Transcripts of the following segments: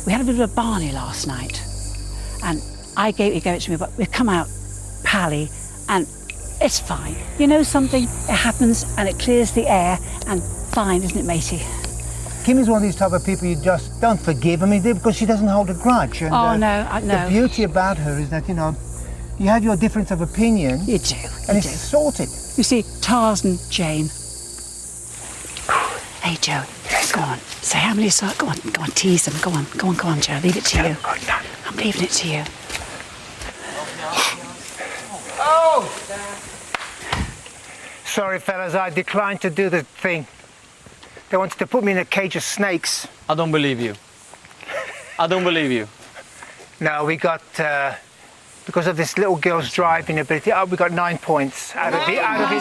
we had a bit of a Barney last night, and he gave it to me, but we've come out pally, and it's fine. You know something? It happens, and it clears the air, and fine, isn't it, matey? Kimmy's one of these type of people you just don't forgive. I mean, because she doesn't hold a grudge. And, no. The beauty about her is that, you know, you have your difference of opinion. You do. And it's sorted. You see, Tarzan, Jane. Hey, Joe, go on. Say how many saw. Go on, tease them. Go on, Joe. Leave it to you. I'm leaving it to you. Oh! Sorry, fellas, I declined to do the thing. They wanted to put me in a cage of snakes. I don't believe you. I don't believe you. No, we got, because of this little girl's driving ability, we got 9 points out of 11.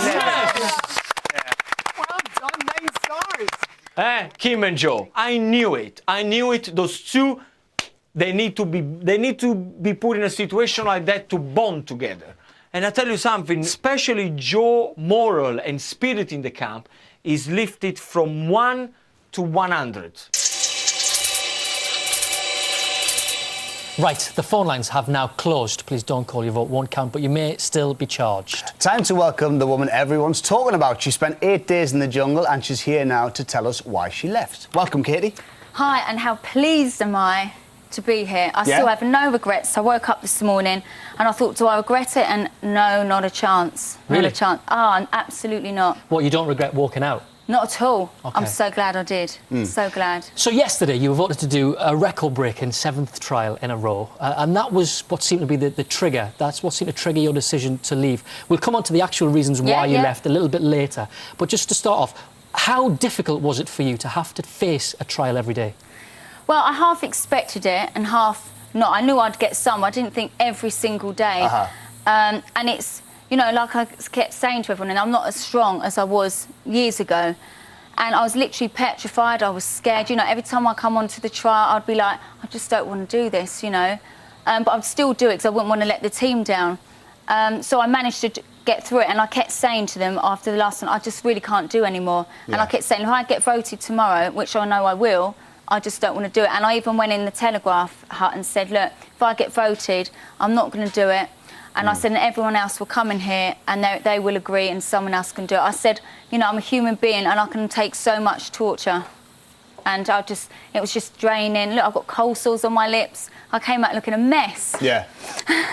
Well done, main sides. Kim and Joe, I knew it. Those two, they need to be put in a situation like that to bond together. And I tell you something, especially Joe moral and spirit in the camp is lifted from 1 to 100. Right, the phone lines have now closed. Please don't call, your vote won't count, but you may still be charged. Time to welcome the woman everyone's talking about. She spent 8 days in the jungle and she's here now to tell us why she left. Welcome, Katie. Hi, and how pleased am I to be here. I still have no regrets. I woke up this morning and I thought, do I regret it? And no, not a chance. Really? Not a chance. Absolutely not. What, you don't regret walking out? Not at all. Okay. I'm so glad I did. So glad. So yesterday you were voted to do a record-breaking 7th trial in a row, and that was what seemed to be the trigger. That's what seemed to trigger your decision to leave. We'll come on to the actual reasons why you left a little bit later. But just to start off, how difficult was it for you to have to face a trial every day? Well, I half expected it and half not. I knew I'd get some. I didn't think every single day. And it's, you know, like I kept saying to everyone, and I'm not as strong as I was years ago. And I was literally petrified. I was scared. You know, every time I come onto the trial, I'd be like, I just don't want to do this, you know. But I'd still do it because I wouldn't want to let the team down. So I managed to get through it, and I kept saying to them after the last one, I just really can't do anymore. And I kept saying, if I get voted tomorrow, which I know I will, I just don't want to do it. And I even went in the Telegraph hut and said, look, if I get voted, I'm not going to do it. And I said, and everyone else will come in here and they will agree and someone else can do it. I said, you know, I'm a human being and I can take so much torture. And it was just draining. Look, I've got cold sores on my lips. I came out looking a mess. Yeah.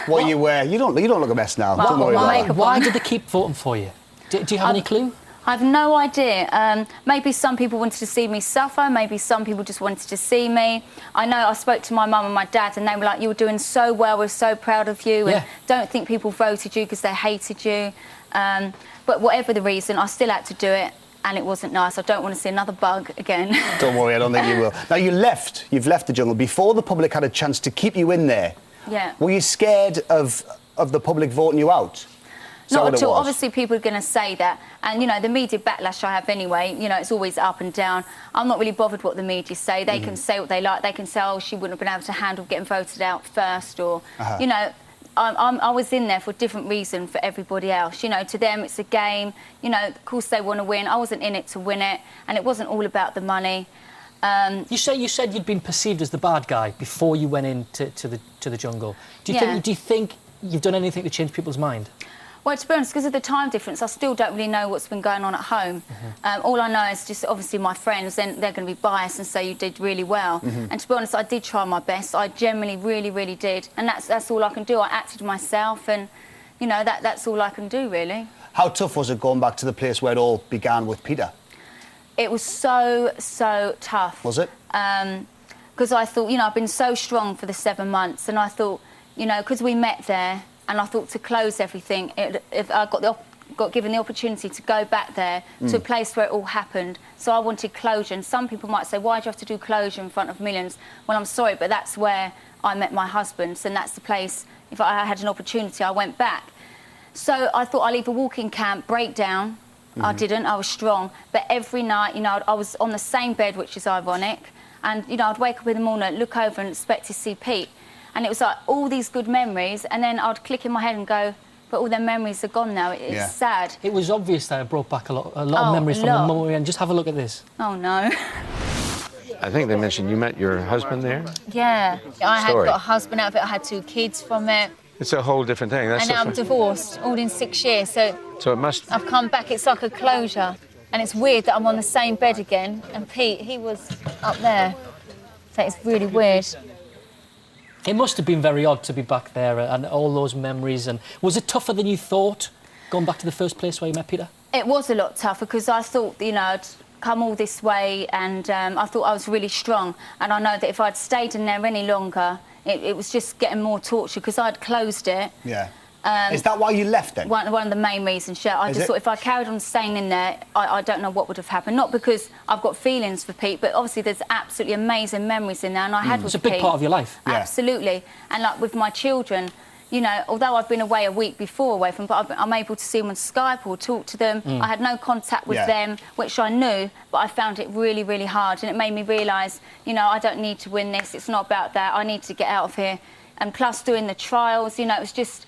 What you wear, you don't look a mess now. Well, don't worry about that. Why did they keep voting for you? Do you have any clue? I've no idea. Maybe some people wanted to see me suffer. Maybe some people just wanted to see me. I know I spoke to my mum and my dad and they were like, you were doing so well, we're so proud of you. And don't think people voted you because they hated you. But whatever the reason, I still had to do it. And it wasn't nice. I don't want to see another bug again. Don't worry, I don't think you will. Now, you've left the jungle before the public had a chance to keep you in there. Yeah. Were you scared of the public voting you out? Not at all. Obviously, people are going to say that. And, you know, the media backlash I have anyway, you know, it's always up and down. I'm not really bothered what the media say. They can say what they like. They can say, oh, she wouldn't have been able to handle getting voted out first. Or, you know, I was in there for a different reason for everybody else. You know, to them, it's a game. You know, of course they want to win. I wasn't in it to win it. And it wasn't all about the money. You said you'd been perceived as the bad guy before you went into the jungle. Do you think you've done anything to change people's mind? Well, to be honest, because of the time difference, I still don't really know what's been going on at home. All I know is just, obviously, my friends, then they're going to be biased and say you did really well. And to be honest, I did try my best. I generally really, really did. And that's all I can do. I acted myself and, you know, that's all I can do, really. How tough was it going back to the place where it all began with Peter? It was so tough. Was it? Because I thought, you know, I've been so strong for the 7 months, and I thought, you know, because we met there, and I thought to close everything, if I got given the opportunity to go back there to a place where it all happened. So I wanted closure. And some people might say, why do you have to do closure in front of millions? Well, I'm sorry, but that's where I met my husband, and that's the place, if I had an opportunity, I went back. So I thought I'll either walk in camp, break down. I didn't, I was strong. But every night, you know, I was on the same bed, which is ironic. And, you know, I'd wake up in the morning, look over and expect to see Pete. And it was like all these good memories, and then I'd click in my head and go, but all their memories are gone now. It's sad. It was obvious that it brought back a lot of memories from the memory, and just have a look at this. Oh, no. I think they mentioned you met your husband there. Yeah, I had Story. got a husband out of it. I had 2 kids from it, It's a whole different thing. That's and now so I'm divorced, all in 6 years. So it must. I've come back. It's like a closure, and it's weird that I'm on the same bed again. And Pete, he was up there, so it's really weird. It must have been very odd to be back there and all those memories. And was it tougher than you thought, going back to the first place where you met Peter? It was a lot tougher because I thought, you know, I'd come all this way, and I thought I was really strong. And I know that if I'd stayed in there any longer, it was just getting more torture because I'd closed it. Yeah. Is that why you left then? One of the main reasons, yeah. I Is just it? thought if I carried on staying in there, I don't know what would have happened. Not because I've got feelings for Pete, but obviously there's absolutely amazing memories in there, and I had with It's a big Pete. part of your life. Yeah. Absolutely. And like with my children, you know, although I've been away a week before away from, but I'm able to see them on Skype or talk to them. I had no contact with Yeah. them, which I knew, but I found it really, really hard, and it made me realise, you know, I don't need to win this. It's not about that. I need to get out of here. And plus doing the trials, you know, it was just,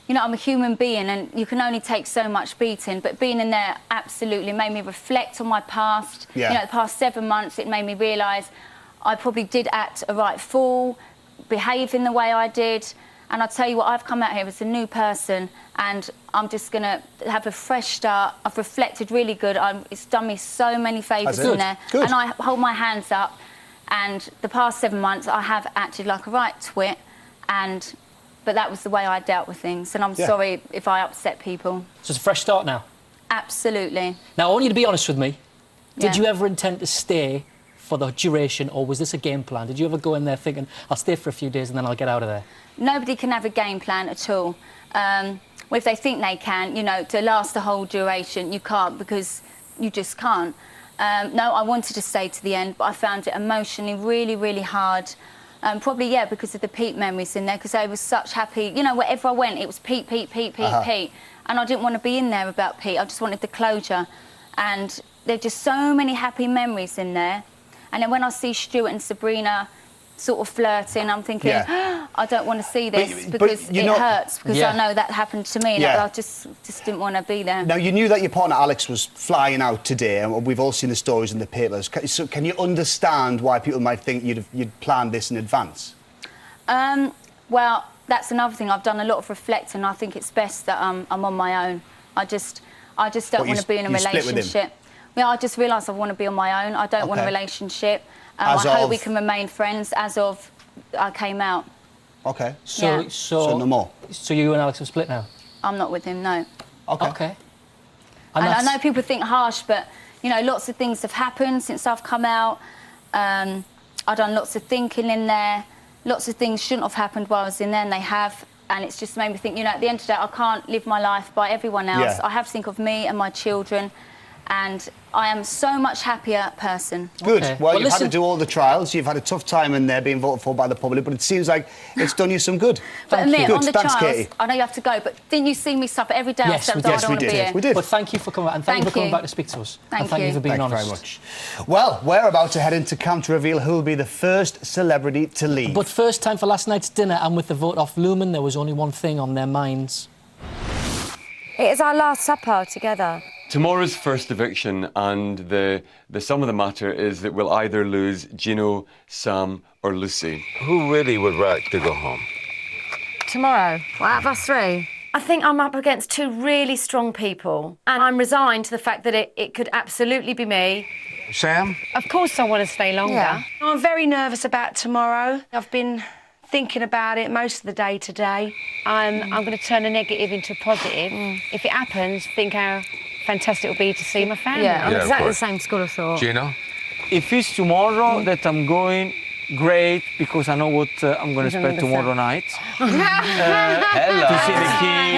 you know, I'm a human being and you can only take so much beating, but being in there absolutely made me reflect on my past. Yeah. You know, the past 7 months, it made me realise I probably did act a right fool, behave in the way I did. And I tell you what, I've come out here as a new person, and I'm just going to have a fresh start. I've reflected really good. It's done me so many favours That's it. in there. Good. And I hold my hands up. And the past 7 months, I have acted like a right twit. But that was the way I dealt with things. And I'm Yeah. sorry if I upset people. So it's a fresh start now. Absolutely. Now, I want you to be honest with me. Did Yeah. you ever intend to stay for the duration, or was this a game plan? Did you ever go in there thinking, I'll stay for a few days and then I'll get out of there? Nobody can have a game plan at all. Well, if they think they can, you know, to last the whole duration, you can't, because you just can't. No, I wanted to stay to the end, but I found it emotionally really, really hard. Probably, yeah, because of the Pete memories in there, because I was such happy. You know, wherever I went, it was Pete, Pete, Pete, Pete, Pete. And I didn't want to be in there about Pete. I just wanted the closure. And there are just so many happy memories in there. And then when I see Stuart and Sabrina sort of flirting, I'm thinking, Yeah. I don't want to see this But because you it know- hurts, because Yeah. I know that happened to me. And Yeah. I just didn't want to be there. Now, you knew that your partner Alex was flying out today, and we've all seen the stories in the papers. So can you understand why people might think you'd planned this in advance? Well, that's another thing. I've done a lot of reflecting. I think it's best that I'm on my own. I just don't What, want to be in a you split with him? relationship. Yeah, I just realised I want to be on my own. I don't want a Okay. relationship. As I hope of- we can remain friends as of I came out. Okay. Yeah. So no more? So you and Alex have split now? I'm not with him, no. Okay. Okay. And I that's- know people think harsh, but, you know, lots of things have happened since I've come out. I've done lots of thinking in there. Lots of things shouldn't have happened while I was in there, and they have. And it's just made me think, you know, at the end of the day, I can't live my life by everyone else. Yeah. I have to think of me and my children. And I am so much happier person. Good. Okay. Well, Well, you've had to listen- do all the trials. You've had a tough time in there being voted for by the public, but it seems like it's done you some good. But Amir, Good. on the Thanks, trials, Katie. I know you have to go, but didn't you see me suffer every day? I Yes, said, we "Oh, I did. don't want to be here. We did. But thank you for coming, and thank you Thank for coming you. back to speak to us. Thank and thank you you. for being Thank you honest. very much. Well, we're about to head into camp to reveal who will be the first celebrity to leave. But first, time for last night's dinner, and with the vote off Lumen, there was only one thing on their minds. It is our last supper together. Tomorrow's first eviction, and the sum of the matter is that we'll either lose Gino, Sam or Lucy. Who really would like to go home? Tomorrow. Well, out of us three. I think I'm up against 2 really strong people, and I'm resigned to the fact that it could absolutely be me. Sam? Of course I want to stay longer. Yeah. I'm very nervous about tomorrow. I've been thinking about it most of the day today. I'm going to turn a negative into a positive. If it happens, think how fantastic it will be to see my family. Yeah, I'm Yeah, of exactly the course. same school of thought. Gino? If it's tomorrow that I'm going, great, because I know what I'm going to spend tomorrow night. To see the kids.